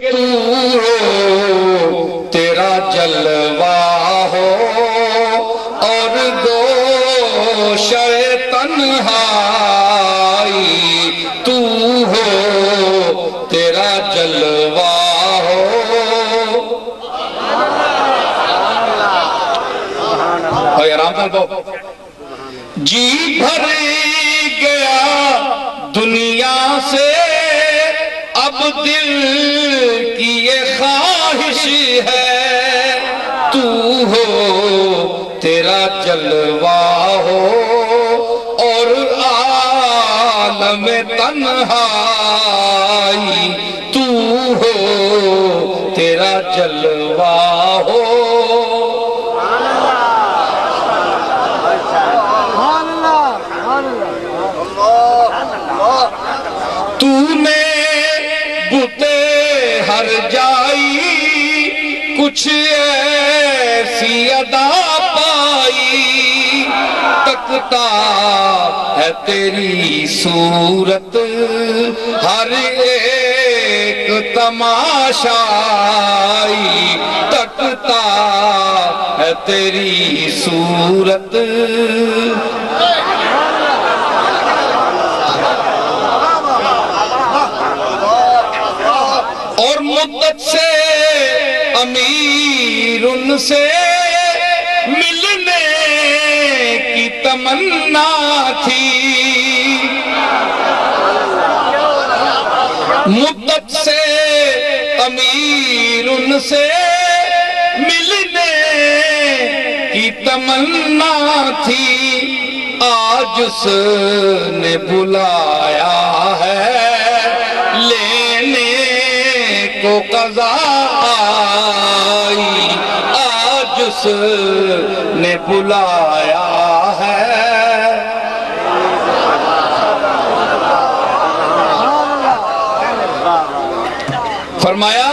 کہ تو ہو تیرا جلوہ ہو اور گوشہ تنہائی تو ہو تیرا جلوہ ہو. اور آرام سے بہت جی بھر گیا دنیا سے اب دل کی یہ خواہش ہے تو ہو تیرا جلوہ ہو اور عالم تنہائی تو ہو تیرا جلوہ ہو. تو نے بُتے ہر جائی کچھ ایسی ادا پائی تکتا ہے تیری صورت ہر ایک تماشائی تکتا ہے تیری صورت. اور مدت سے امیر ان سے ملنے کی تمنا تھی مدت سے امیر ان سے ملنے کی تمنا تھی آج اس نے بلایا ہے لینے کو قضا آئی آج اس نے بلایا ہے. فرمایا